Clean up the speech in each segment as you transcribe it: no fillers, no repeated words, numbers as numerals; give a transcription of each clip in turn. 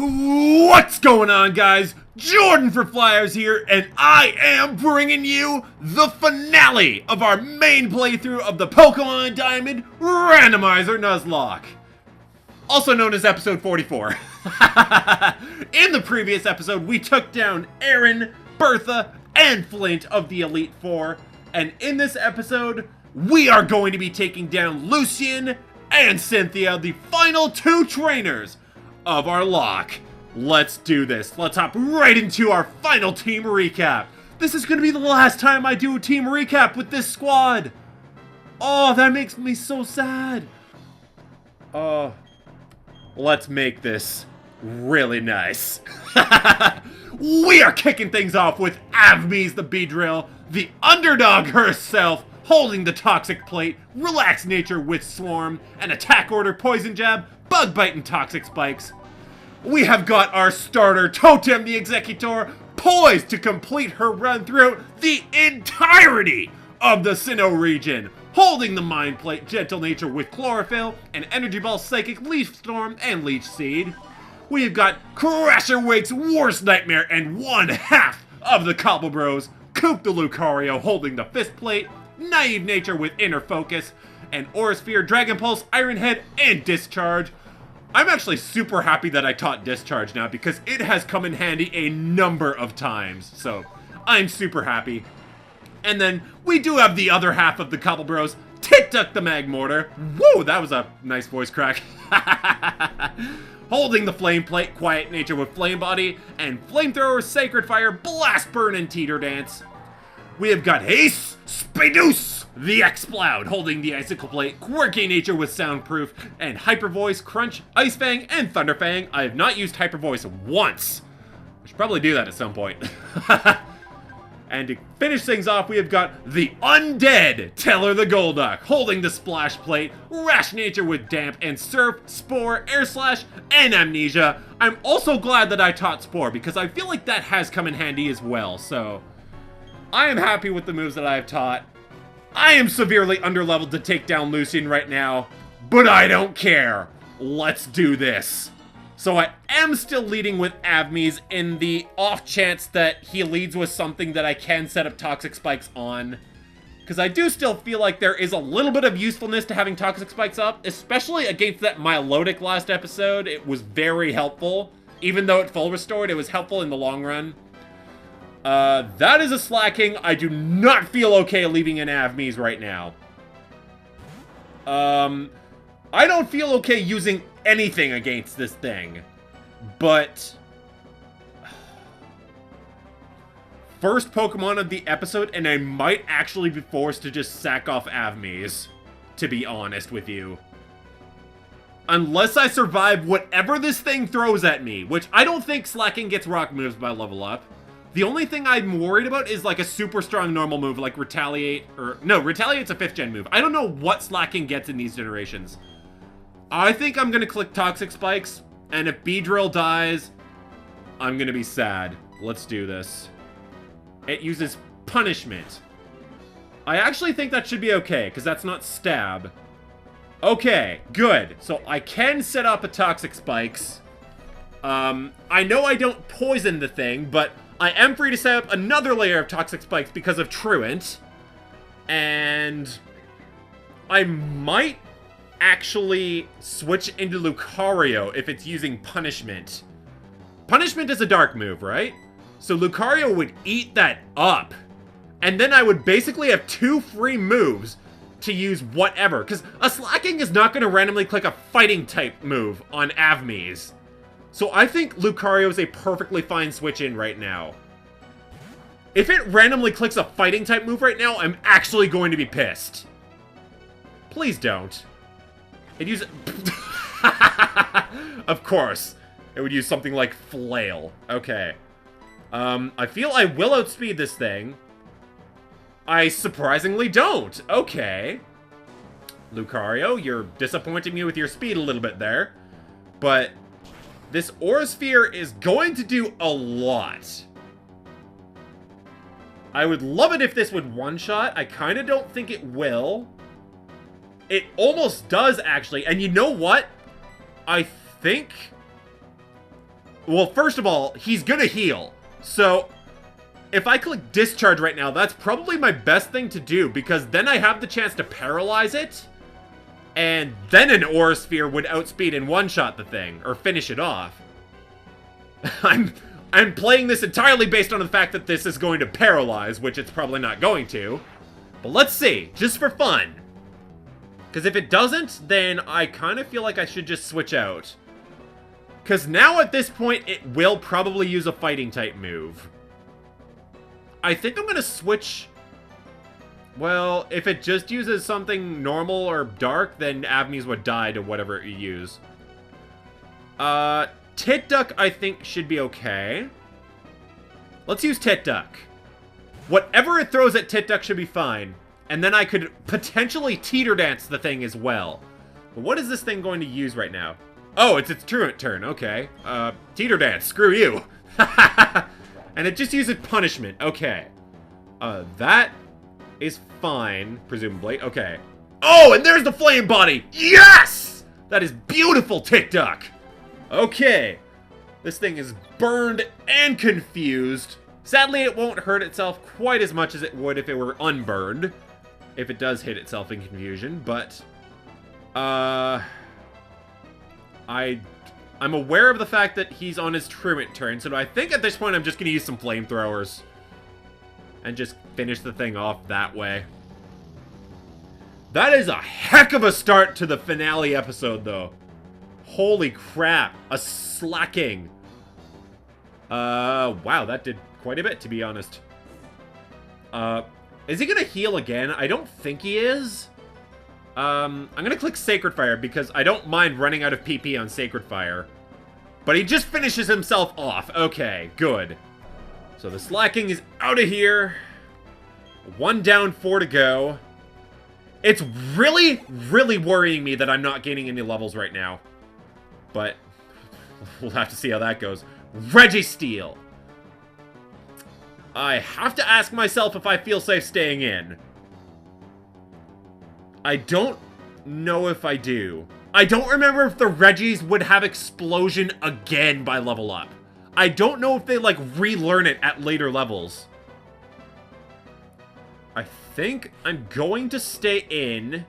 What's going on, guys? Jordan for Flyers here, and I am bringing you the finale of our main playthrough of the Pokemon Diamond Randomizer Nuzlocke, also known as episode 44. In the previous episode, we took down Aaron, Bertha, and Flint of the Elite Four, and in this episode, we are going to be taking down Lucian and Cynthia, the final two trainers of our lock. Let's do this. Let's hop right into our final team recap. This is going to be the last time I do a team recap with this squad. Oh, that makes me so sad. Let's make this really nice. We are kicking things off with Avmies the Beedrill, the underdog herself, holding the Toxic Plate, Relaxed Nature with Swarm, and Attack Order Poison Jab, Bug Bite, and Toxic Spikes. We have got our starter, Totem the Executor, poised to complete her run throughout the entirety of the Sinnoh region, holding the Mind Plate, Gentle Nature with Chlorophyll, and Energy Ball, Psychic, Leaf Storm, and Leech Seed. We have got Crasher Wake's Worst Nightmare and one half of the Cobble Bros, Coop the Lucario holding the Fist Plate, Naive Nature with Inner Focus, and Aurasphere, Dragon Pulse, Iron Head, and Discharge. I'm actually super happy that I taught Discharge now because it has come in handy a number of times, so I'm super happy. And then we do have the other half of the Cobble Bros, Tit-Duck the Magmortar. Woo, that was a nice voice crack. Holding the Flame Plate, Quiet Nature with Flame Body, and Flamethrower, Sacred Fire, Blast Burn, and Teeter Dance. We have got Ace Spadoose, the Exploud, holding the Icicle Plate, Quirky Nature with Soundproof, and Hyper Voice, Crunch, Ice Fang, and Thunder Fang. I have not used Hyper Voice once. I should probably do that at some point. And to finish things off, we have got the Undead Teller the Golduck, holding the Splash Plate, Rash Nature with Damp, and Surf, Spore, Air Slash, and Amnesia. I'm also glad that I taught Spore, because I feel like that has come in handy as well, so I am happy with the moves that I have taught. I am severely underleveled to take down Lucian right now, but I don't care. Let's do this. So I am still leading with Avmies in the off chance that he leads with something that I can set up Toxic Spikes on. Because I do still feel like there is a little bit of usefulness to having Toxic Spikes up, especially against that Milotic last episode. It was very helpful. Even though it full restored, it was helpful in the long run. That is a slacking. I do not feel okay leaving in Avmies right now. I don't feel okay using anything against this thing, but first Pokemon of the episode, and I might actually be forced to just sack off Avmies, to be honest with you. Unless I survive whatever this thing throws at me, which I don't think slacking gets rock moves by level up. The only thing I'm worried about is like a super strong normal move like Retaliate, or no, Retaliate's a 5th gen move. I don't know what slacking gets in these generations. I think I'm gonna click Toxic Spikes, and if Beedrill dies, I'm gonna be sad. Let's do this. It uses Punishment. I actually think that should be okay, because that's not Stab. Okay, good. So I can set up a Toxic Spikes. I know I don't poison the thing, but I am free to set up another layer of Toxic Spikes because of Truant. And I might actually switch into Lucario if it's using Punishment. Punishment is a dark move, right? So Lucario would eat that up. And then I would basically have 2 free moves to use whatever. Because a Slacking is not going to randomly click a fighting type move on Avmies. So I think Lucario is a perfectly fine switch in right now. If it randomly clicks a fighting type move right now, I'm actually going to be pissed. Please don't. It uses... Of course. It would use something like Flail. Okay. I feel I will outspeed this thing. I surprisingly don't. Okay. Lucario, you're disappointing me with your speed a little bit there. But this Aurasphere is going to do a lot. I would love it if this would one-shot. I kind of don't think it will. It almost does, actually. And you know what? I think Well, first of all, he's gonna heal. So, if I click Discharge right now, that's probably my best thing to do, because then I have the chance to paralyze it, and then an Aura Sphere would outspeed and one-shot the thing, or finish it off. I'm playing this entirely based on the fact that this is going to paralyze, which it's probably not going to. But let's see, just for fun. Because if it doesn't, then I kind of feel like I should just switch out. Because now at this point, it will probably use a fighting type move. I think I'm going to switch... Well, if it just uses something normal or dark, then Avmes would die to whatever you use. Tit Duck, I think, should be okay. Let's use Tit Duck. Whatever it throws at Tit Duck should be fine. And then I could potentially Teeter Dance the thing as well. But what is this thing going to use right now? Oh, it's its truant turn. Okay. Teeter Dance. Screw you. And it just uses punishment. Okay. That is fine, presumably. Okay. Oh, and there's the flame body! Yes! That is beautiful, Tit Duck! Okay. This thing is burned and confused. Sadly, it won't hurt itself quite as much as it would if it were unburned. If it does hit itself in confusion, but... I'm aware of the fact that he's on his truant turn, so I think at this point I'm just going to use some flamethrowers. And just finish the thing off that way. That is a heck of a start to the finale episode, though. Holy crap. A slacking. Wow, that did quite a bit, to be honest. Is he gonna heal again? I don't think he is. I'm gonna click Sacred Fire, because I don't mind running out of PP on Sacred Fire. But he just finishes himself off. Okay, good. So the slacking is out of here. 1 down, 4 to go. It's really, really worrying me that I'm not gaining any levels right now. But we'll have to see how that goes. Registeel. I have to ask myself if I feel safe staying in. I don't know if I do. I don't remember if the Reggies would have Explosion again by level up. I don't know if they, like, relearn it at later levels. I think I'm going to stay in,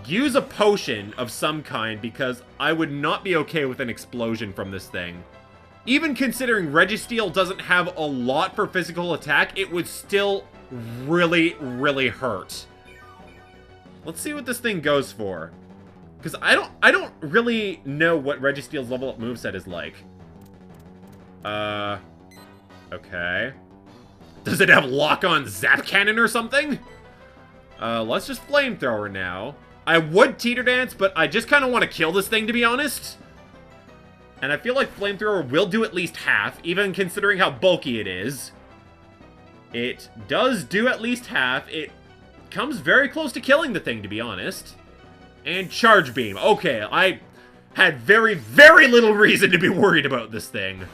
use a potion of some kind, because I would not be okay with an explosion from this thing. Even considering Registeel doesn't have a lot for physical attack, it would still really, really hurt. Let's see what this thing goes for. Because I don't really know what Registeel's level up moveset is like. Okay. Does it have lock-on Zap Cannon or something? Let's just Flamethrower now. I would Teeter Dance, but I just kind of want to kill this thing, to be honest. And I feel like Flamethrower will do at least half, even considering how bulky it is. It does do at least half. It comes very close to killing the thing, to be honest. And Charge Beam. Okay, I had very, very little reason to be worried about this thing.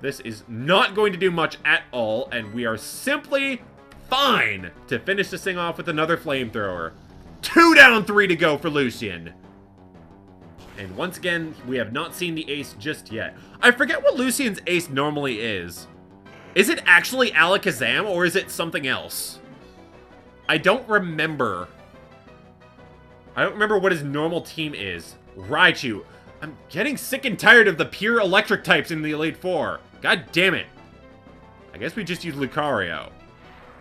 This is not going to do much at all, and we are simply fine to finish this thing off with another Flamethrower. 2 down, 3 to go for Lucian. And once again, we have not seen the ace just yet. I forget what Lucian's ace normally is. Is it actually Alakazam, or is it something else? I don't remember. I don't remember what his normal team is. Raichu. I'm getting sick and tired of the pure electric types in the Elite Four. God damn it. I guess we just use Lucario.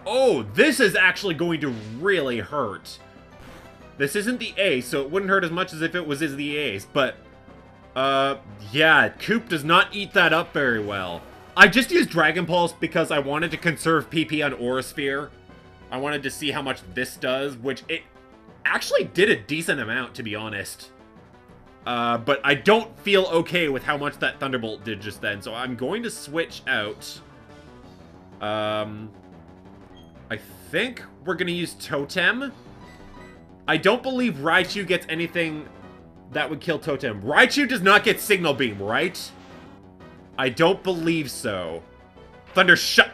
Oh, this is actually going to really hurt. This isn't the ace, so it wouldn't hurt as much as if it was the ace, but... yeah, Coop does not eat that up very well. I just used Dragon Pulse because I wanted to conserve PP on Aura Sphere. I wanted to see how much this does, which it actually did a decent amount, to be honest. But I don't feel okay with how much that Thunderbolt did just then, so I'm going to switch out. I think we're going to use Totem. I don't believe Raichu gets anything that would kill Totem. Raichu does not get Signal Beam, right? I don't believe so. Thunder Shock.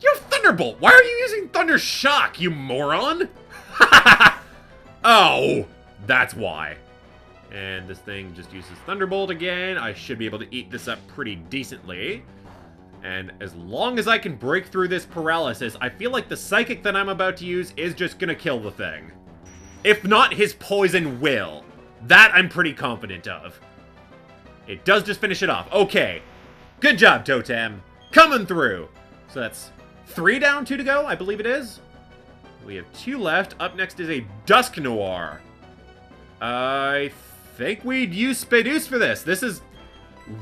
You have Thunderbolt. Why are you using Thunder Shock, you moron? Oh, that's why. And this thing just uses Thunderbolt again. I should be able to eat this up pretty decently. And as long as I can break through this paralysis, I feel like the Psychic that I'm about to use is just gonna kill the thing. If not, his poison will. That I'm pretty confident of. It does just finish it off. Okay. Good job, Totem. Coming through. So that's 3 down, 2 to go, I believe it is. We have 2 left. Up next is a Dusk Noir. I think we'd use Spadeus for this. This is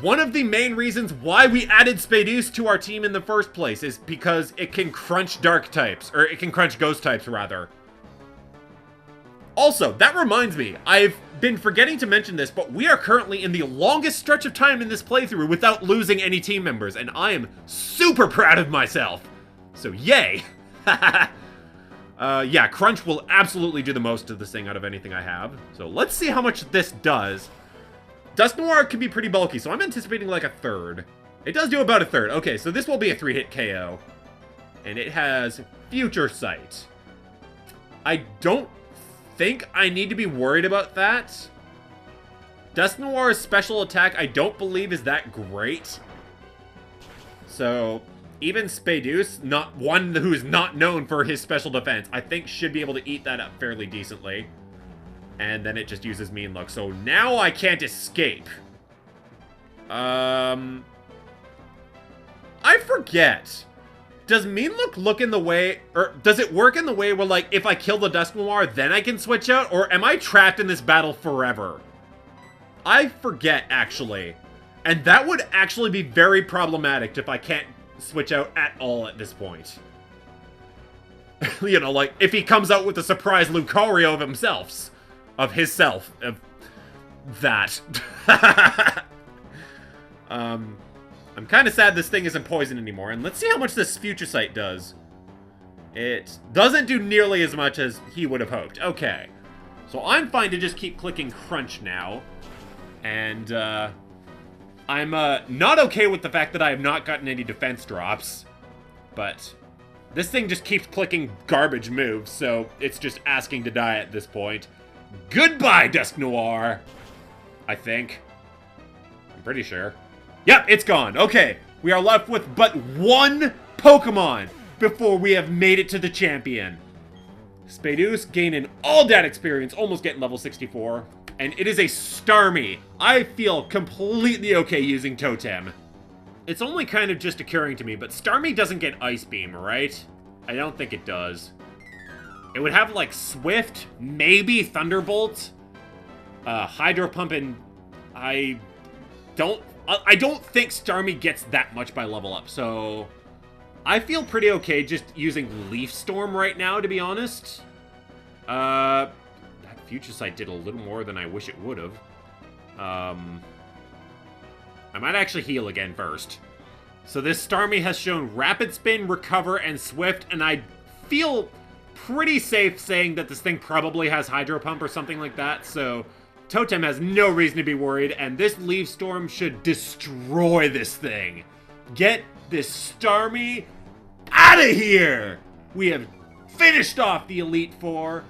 one of the main reasons why we added Spadeus to our team in the first place, is because it can crunch dark types, or it can crunch ghost types, rather. Also, that reminds me, I've been forgetting to mention this, but we are currently in the longest stretch of time in this playthrough without losing any team members, and I am super proud of myself. So, yay! Yeah, Crunch will absolutely do the most of this thing out of anything I have. So, let's see how much this does. Dusk Noir can be pretty bulky, so I'm anticipating like a third. It does do about a third. Okay, so this will be a 3-hit KO. And it has Future Sight. I don't think I need to be worried about that. Dusk Noir's special attack I don't believe is that great. So, even Spadeus, not one who's not known for his special defense, I think should be able to eat that up fairly decently. And then it just uses Mean Look. So now I can't escape. I forget. Does Mean look in the way, or does it work in the way where, like, if I kill the Dusk Noir, then I can switch out? Or am I trapped in this battle forever? I forget, actually. And that would actually be very problematic if I can't switch out at all at this point. You know, like, if he comes out with a surprise Lucario of himself. Of his-self. Of that. I'm kind of sad this thing isn't poison anymore. And let's see how much this Future Sight does. It doesn't do nearly as much as he would have hoped. Okay. So I'm fine to just keep clicking Crunch now. And, I'm, not okay with the fact that I have not gotten any defense drops. But this thing just keeps clicking garbage moves, so it's just asking to die at this point. Goodbye, Dusk Noir! I think. I'm pretty sure. Yep, it's gone. Okay, we are left with but one Pokemon before we have made it to the champion. Spadeus gaining all that experience, almost getting level 64. And it is a Starmie. I feel completely okay using Totem. It's only kind of just occurring to me, but Starmie doesn't get Ice Beam, right? I don't think it does. It would have, like, Swift, maybe Thunderbolt, Hydro Pump, and I don't think Starmie gets that much by level up, so I feel pretty okay just using Leaf Storm right now, to be honest. That Future Sight did a little more than I wish it would have. I might actually heal again first. So this Starmie has shown Rapid Spin, Recover, and Swift, and I feel pretty safe saying that this thing probably has Hydro Pump or something like that, so Totem has no reason to be worried, and this Leaf Storm should destroy this thing. Get this Starmie out of here! We have finished off the Elite Four.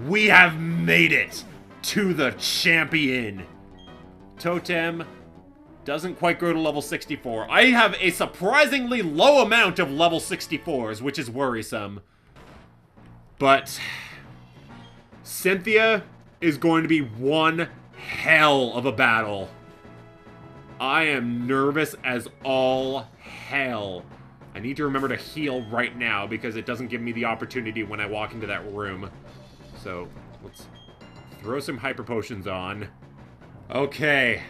We have made it to the champion. Totem doesn't quite grow to level 64. I have a surprisingly low amount of level 64s, which is worrisome. But Cynthia is going to be one hell of a battle. I am nervous as all hell. I need to remember to heal right now because it doesn't give me the opportunity when I walk into that room. So let's throw some Hyper Potions on. Okay.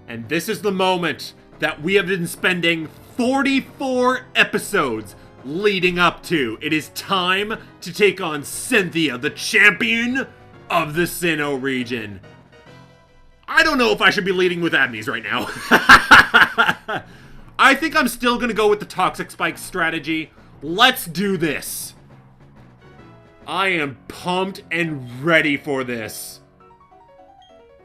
And this is the moment that we have been spending 44 episodes leading up to. It is time to take on Cynthia, the champion of the Sinnoh region. I don't know if I should be leading with Abneys right now. I think I'm still gonna go with the Toxic Spike strategy. Let's do this. I am pumped and ready for this.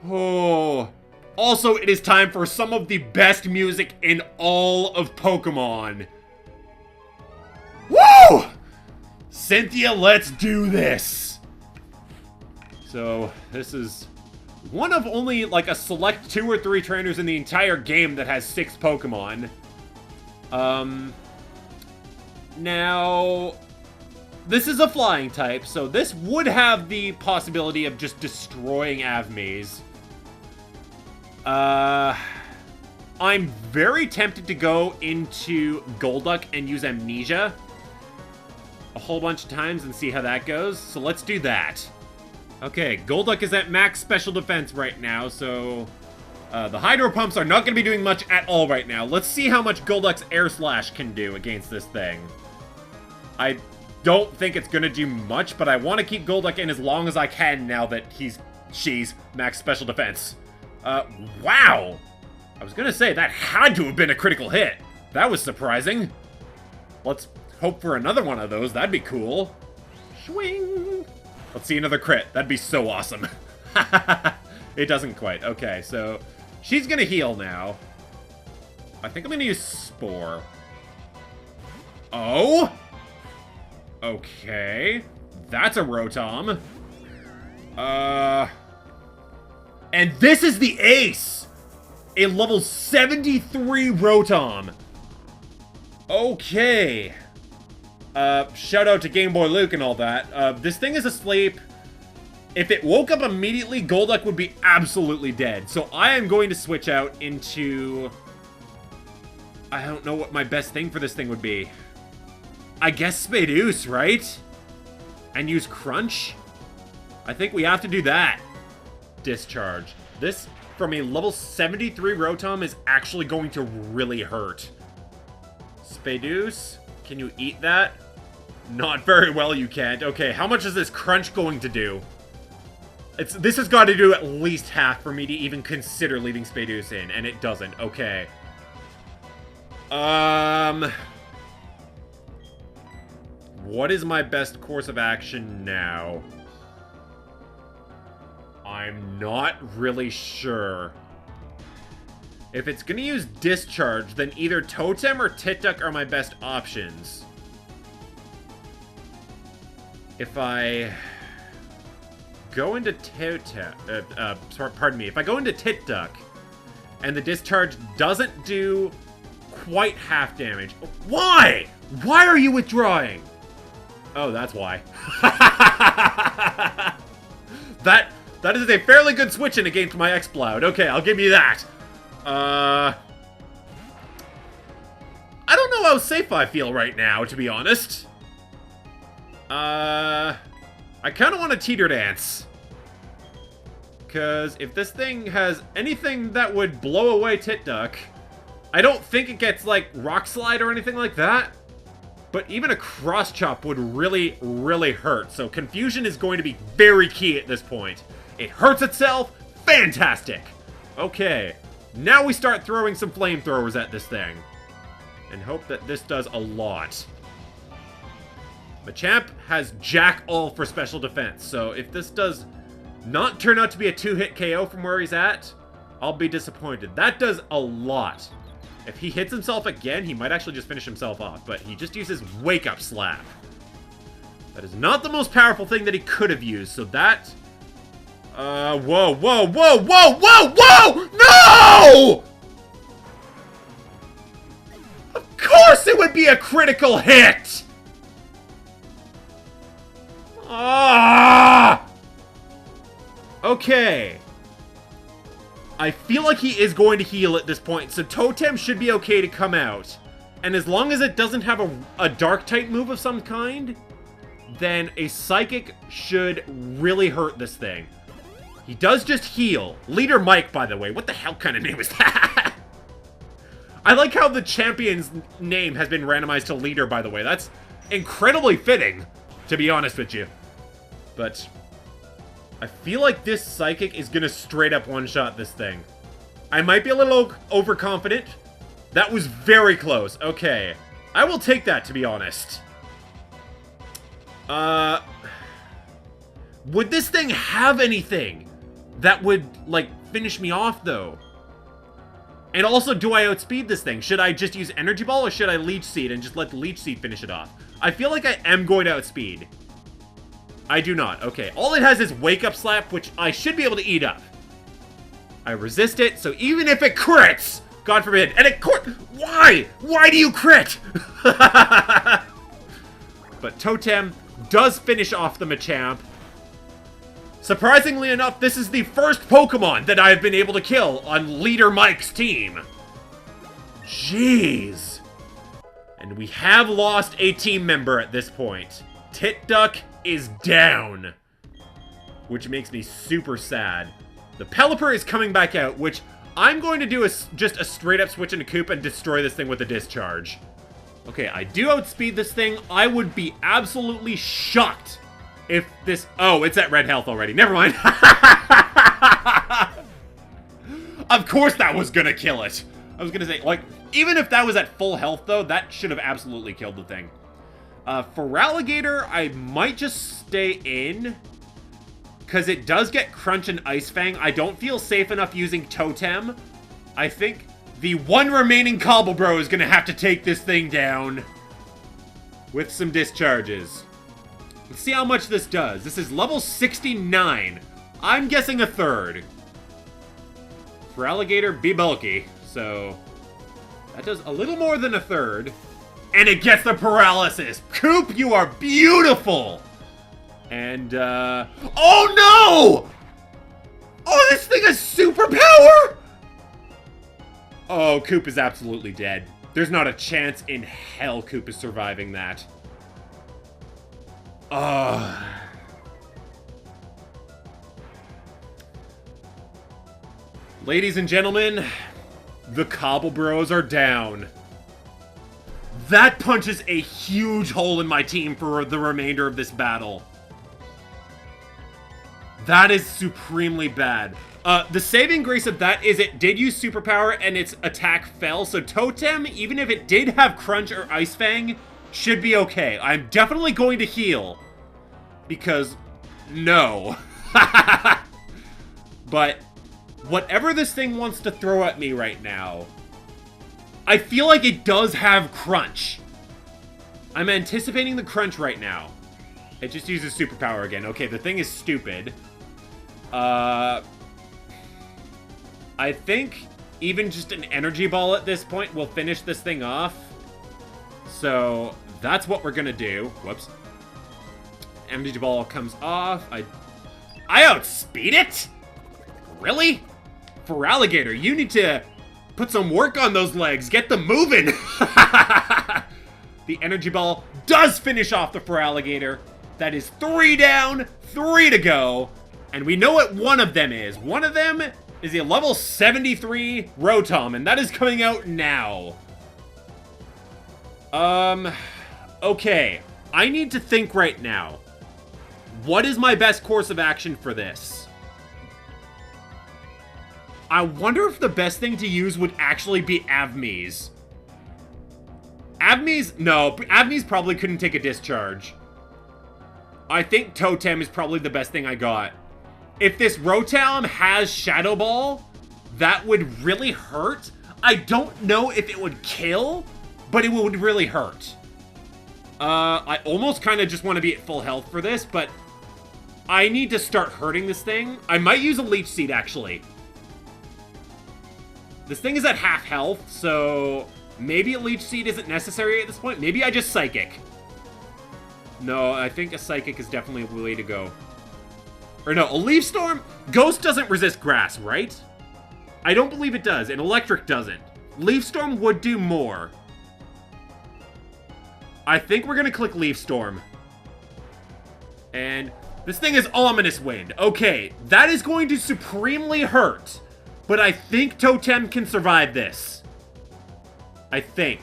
Oh. Also, it is time for some of the best music in all of Pokemon. Woo! Cynthia, let's do this. So, this is one of only, like, a select 2 or 3 trainers in the entire game that has 6 Pokemon. Now, this is a flying type, so this would have the possibility of just destroying Avmies. I'm very tempted to go into Golduck and use Amnesia a whole bunch of times and see how that goes. So let's do that. Okay, Golduck is at max special defense right now, so the Hydro Pumps are not going to be doing much at all right now. Let's see how much Golduck's Air Slash can do against this thing. I don't think it's going to do much, but I want to keep Golduck in as long as I can now that she's max special defense. Wow! I was gonna say, that had to have been a critical hit. That was surprising. Let's hope for another one of those. That'd be cool. Swing! Let's see another crit. That'd be so awesome. It doesn't quite. Okay, so she's gonna heal now. I think I'm gonna use Spore. Oh! Okay. That's a Rotom. And this is the ace! A level 73 Rotom. Okay. Shout out to Game Boy Luke and all that. This thing is asleep. If it woke up immediately, Golduck would be absolutely dead. So I am going to switch out into... I don't know what my best thing for this thing would be. I guess Spadeuse, right? And use Crunch? I think we have to do that. Discharge. This, from a level 73 Rotom, is actually going to really hurt. Spadeuse, can you eat that? Not very well, you can't. Okay, how much is this Crunch going to do? This has got to do at least half for me to even consider leaving Spadeuse in, and it doesn't. Okay. What is my best course of action now? I'm not really sure. If it's gonna use Discharge, then either Totem or Tit-Duck are my best options. If I go into Totem, pardon me, if I go into Tit-Duck and the Discharge doesn't do quite half damage. Why? Why are you withdrawing? Oh, that's why. That is a fairly good switch-in against my Exploud. Okay, I'll give you that. I don't know how safe I feel right now, to be honest. I kind of want to Teeter Dance. Because if this thing has anything that would blow away Tit-Duck, I don't think it gets, like, Rock Slide or anything like that. But even a Cross Chop would really, really hurt. So Confusion is going to be very key at this point. It hurts itself. Fantastic. Okay. Now we start throwing some flamethrowers at this thing. And hope that this does a lot. Machamp has Jack All for special defense. So if this does not turn out to be a 2-hit KO from where he's at, I'll be disappointed. That does a lot. If he hits himself again, he might actually just finish himself off. But he just uses Wake Up Slap. That is not the most powerful thing that he could have used. So that... whoa, whoa, whoa, whoa, whoa, whoa! No! Of course it would be a critical hit! Ah! Okay. I feel like he is going to heal at this point, so Totem should be okay to come out. And as long as it doesn't have a Dark-type move of some kind, then a Psychic should really hurt this thing. He does just heal. Leader Mike, by the way. What the hell kind of name is that? I like how the champion's name has been randomized to Leader, by the way. That's incredibly fitting, to be honest with you. But I feel like this Psychic is going to straight up one-shot this thing. I might be a little overconfident. That was very close. Okay. I will take that, to be honest. Would this thing have anything that would, like, finish me off, though? And also, do I outspeed this thing? Should I just use Energy Ball, or should I Leech Seed and just let the Leech Seed finish it off? I feel like I am going to outspeed. I do not. Okay. All it has is Wake Up Slap, which I should be able to eat up. I resist it, so even if it crits, God forbid, and it crit, why? Why do you crit? But Totem does finish off the Machamp. Surprisingly enough, this is the first Pokemon that I've been able to kill on Leader Mike's team. Jeez. And we have lost a team member at this point. Tit Duck is down, which makes me super sad. The Pelipper is coming back out, which I'm going to do just a straight up switch into Coop and destroy this thing with a Discharge. Okay, I do outspeed this thing. I would be absolutely shocked if this... Oh, it's at red health already. Never mind. Of course that was gonna kill it. I was gonna say, like, even if that was at full health, though, that should have absolutely killed the thing. For Alligator, I might just stay in, because it does get Crunch and Ice Fang. I don't feel safe enough using Totem. I think the one remaining Cobble Bro is going to have to take this thing down with some discharges. Let's see how much this does. This is level 69. I'm guessing a third. For Alligator, be bulky. So that does a little more than a third. And it gets the paralysis. Coop, you are beautiful. And, oh no! Oh, this thing has superpower? Oh, Coop is absolutely dead. There's not a chance in hell Coop is surviving that. Ladies and gentlemen, the Cobble Bros are down. That punches a huge hole in my team for the remainder of this battle. That is supremely bad. The saving grace of that is it did use superpower and its attack fell, so Totem, even if it did have Crunch or Ice Fang, should be okay. I'm definitely going to heal. Because, no. But, whatever this thing wants to throw at me right now, I feel like it does have Crunch. I'm anticipating the Crunch right now. It just uses superpower again. Okay, the thing is stupid. I think even just an energy ball at this point will finish this thing off. So that's what we're gonna do. Whoops. Energy ball comes off. I outspeed it? Really? For Alligator, you need to put some work on those legs. Get them moving. The energy ball does finish off the Feraligatr. That is 3 down, 3 to go. And we know what one of them is. One of them is a level 73 Rotom, and that is coming out now. Okay. I need to think right now. What is my best course of action for this? I wonder if the best thing to use would actually be Avmies. No, Avmies probably couldn't take a discharge. I think Totem is probably the best thing I got. If this Rotom has Shadow Ball, that would really hurt. I don't know if it would kill, but it would really hurt. I almost kind of just want to be at full health for this, but I need to start hurting this thing. I might use a Leech Seed, actually. This thing is at half health, so maybe a Leech Seed isn't necessary at this point. Maybe I just Psychic. No, I think a Psychic is definitely the way to go. Or no, a Leaf Storm? Ghost doesn't resist grass, right? I don't believe it does, and Electric doesn't. Leaf Storm would do more. I think we're gonna click Leaf Storm. And this thing is Ominous Wind. Okay, that is going to supremely hurt. But I think Totem can survive this. I think.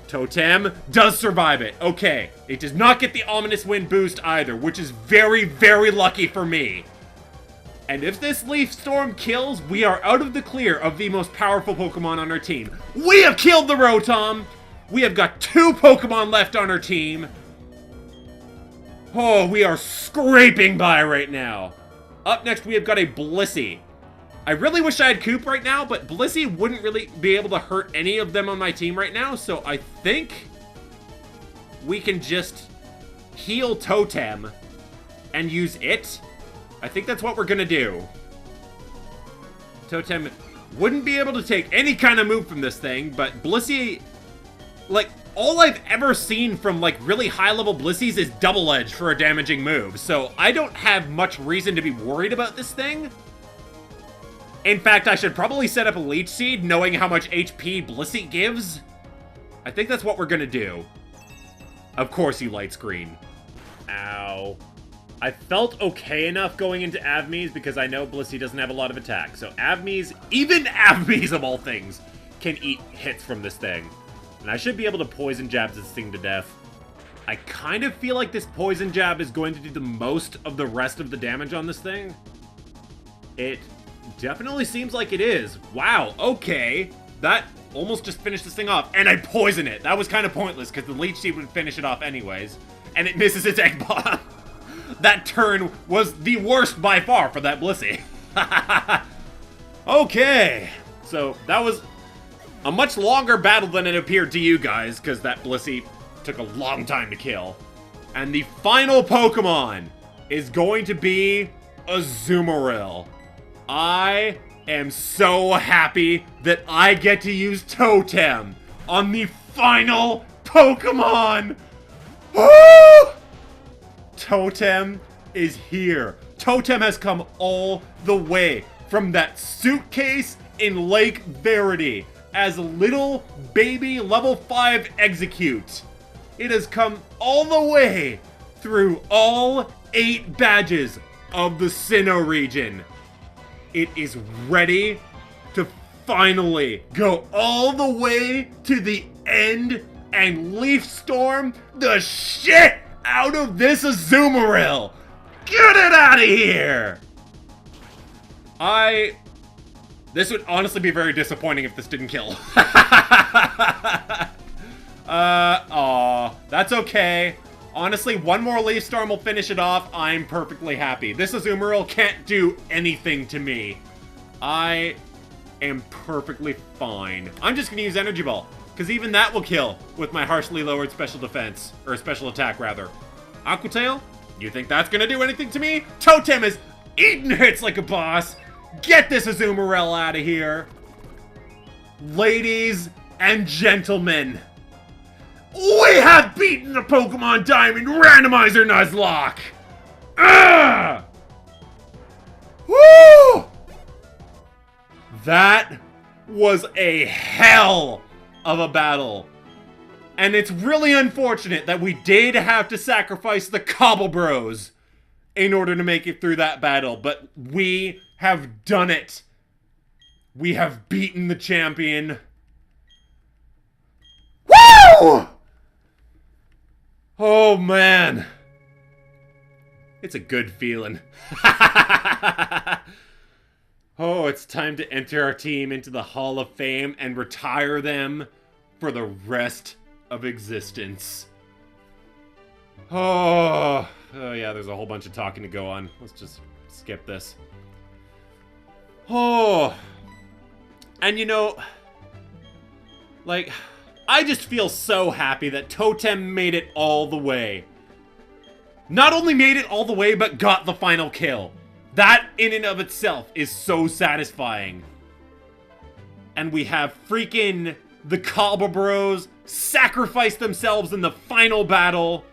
Totem does survive it. Okay, it does not get the Ominous Wind boost either, which is very, very lucky for me. And if this Leaf Storm kills, we are out of the clear of the most powerful Pokemon on our team. We have killed the Rotom! We have got 2 Pokemon left on our team. Oh, we are scraping by right now. Up next, we have got a Blissey. I really wish I had Coop right now, but Blissey wouldn't really be able to hurt any of them on my team right now, so I think we can just heal Totem and use it. I think that's what we're gonna do. Totem wouldn't be able to take any kind of move from this thing, but Blissey, like, all I've ever seen from, like, really high-level Blissies is Double Edge for a damaging move, so I don't have much reason to be worried about this thing. In fact, I should probably set up a Leech Seed, knowing how much HP Blissey gives. I think that's what we're gonna do. Of course you light screen. Ow. I felt okay enough going into Avmies because I know Blissey doesn't have a lot of attack. So Avmies, even Avmies of all things, can eat hits from this thing. And I should be able to Poison Jab this thing to death. I kind of feel like this Poison Jab is going to do the most of the rest of the damage on this thing. It definitely seems like it is. Wow, okay. That almost just finished this thing off. And I poison it. That was kind of pointless because the Leech Seed would finish it off anyways. And it misses its Egg Bomb. That turn was the worst by far for that Blissey. Okay. So that was a much longer battle than it appeared to you guys, because that Blissey took a long time to kill. And the final Pokemon is going to be Azumarill. I am so happy that I get to use Totem on the final Pokemon. Woo! Totem is here. Totem has come all the way from that suitcase in Lake Verity as a little baby level 5 Execute. It has come all the way through all 8 badges of the Sinnoh region. It is ready to finally go all the way to the end and Leaf Storm the shit out of this Azumarill! Get it out of here! This would honestly be very disappointing if this didn't kill. Aw, that's okay. Honestly, one more Leaf Storm will finish it off. I'm perfectly happy. This Azumarill can't do anything to me. I am perfectly fine. I'm just gonna use Energy Ball, because even that will kill with my harshly lowered special defense, or special attack rather. Aqua Tail, you think that's gonna do anything to me? Totem is eating hits like a boss. Get this Azumarill out of here. Ladies and gentlemen, we have beaten the Pokemon Diamond Randomizer Nuzlocke! Ugh! Woo! That was a hell of a battle. And it's really unfortunate that we did have to sacrifice the Cobble Bros in order to make it through that battle, but we have done it. We have beaten the champion. Woo! Oh, man. It's a good feeling. Oh, it's time to enter our team into the Hall of Fame and retire them for the rest of existence. Oh yeah, there's a whole bunch of talking to go on. Let's just skip this. Oh. And you know, like, I just feel so happy that Totem made it all the way. Not only made it all the way, but got the final kill. That, in and of itself, is so satisfying. And we have freaking the Cobble Bros sacrifice themselves in the final battle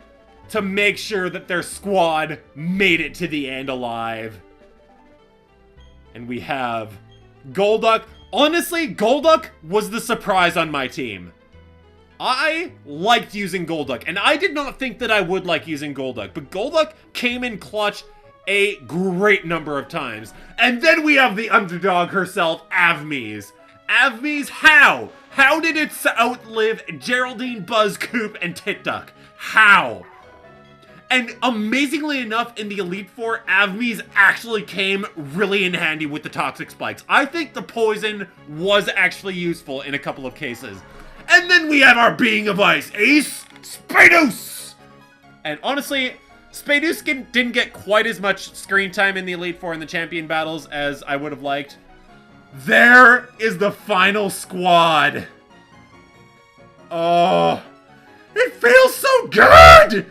to make sure that their squad made it to the end alive. And we have Golduck. Honestly, Golduck was the surprise on my team. I liked using Golduck, and I did not think that I would like using Golduck, but Golduck came in clutch a great number of times. And then we have the underdog herself, Avmies. Avmies, how? How did it outlive Geraldine, Buzzcoop, and Titduck? How? And amazingly enough, in the Elite Four, Avmies actually came really in handy with the Toxic Spikes. I think the poison was actually useful in a couple of cases. And then we have our Being of Ice, Ace Spadeus! And honestly, Spadeus didn't get quite as much screen time in the Elite Four and the Champion battles as I would have liked. There is the final squad. Oh, it feels so good!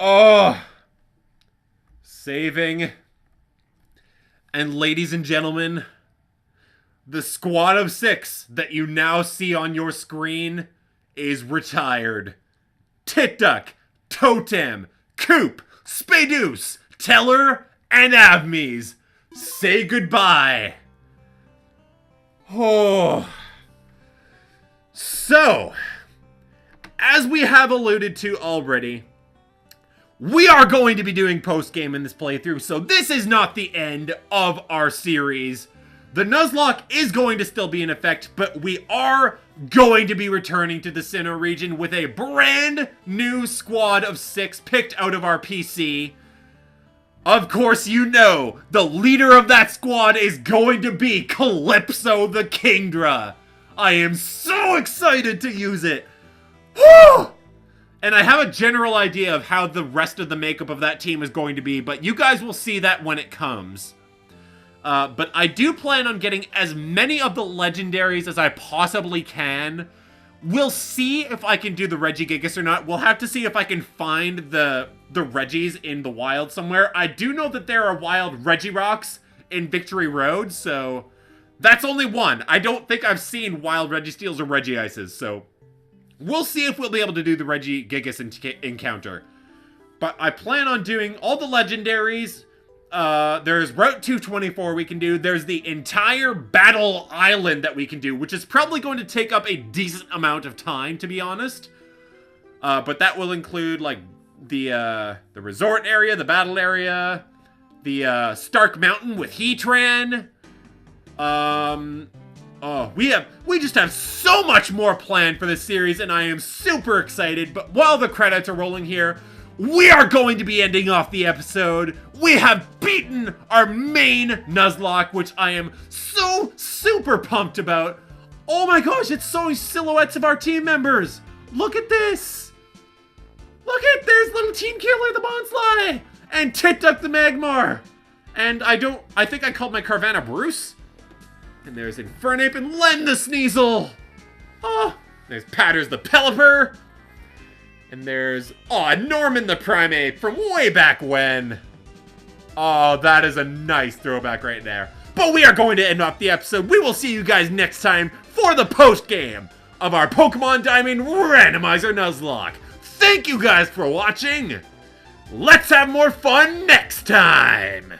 Oh, saving. And ladies and gentlemen, the squad of 6 that you now see on your screen is retired. Titduck, Totem, Coop, Spadeus, Teller, and Avmies. Say goodbye. Oh. So, as we have alluded to already, we are going to be doing post-game in this playthrough, so this is not the end of our series. The Nuzlocke is going to still be in effect, but we are going to be returning to the Sinnoh region with a brand new squad of 6 picked out of our PC. Of course, you know, the leader of that squad is going to be Calypso the Kingdra. I am so excited to use it. Woo! And I have a general idea of how the rest of the makeup of that team is going to be, but you guys will see that when it comes. But I do plan on getting as many of the legendaries as I possibly can. We'll see if I can do the Regigigas or not. We'll have to see if I can find the Regis in the wild somewhere. I do know that there are wild Regirocks in Victory Road, so that's only one. I don't think I've seen wild Registeels or Regiices, so we'll see if we'll be able to do the Regigigas encounter. But I plan on doing all the legendaries. There's Route 224 we can do. There's the entire Battle Island that we can do, which is probably going to take up a decent amount of time, to be honest. But that will include, like, the resort area, the battle area, the, Stark Mountain with Heatran. Oh, we just have so much more planned for this series, and I am super excited. But while the credits are rolling here, we are going to be ending off the episode. We have beaten our main Nuzlocke, which I am so super pumped about. Oh my gosh, it's showing silhouettes of our team members. Look at this. Look at, there's little Team Killer the Bonsly and Titduck the Magmar. And I think I called my Carvanha Bruce. And there's Infernape and Len the Sneasel. Oh, there's Patters the Pelipper. And there's, Norman the Primeape from way back when. Oh, that is a nice throwback right there. But we are going to end off the episode. We will see you guys next time for the post-game of our Pokemon Diamond Randomizer Nuzlocke. Thank you guys for watching. Let's have more fun next time.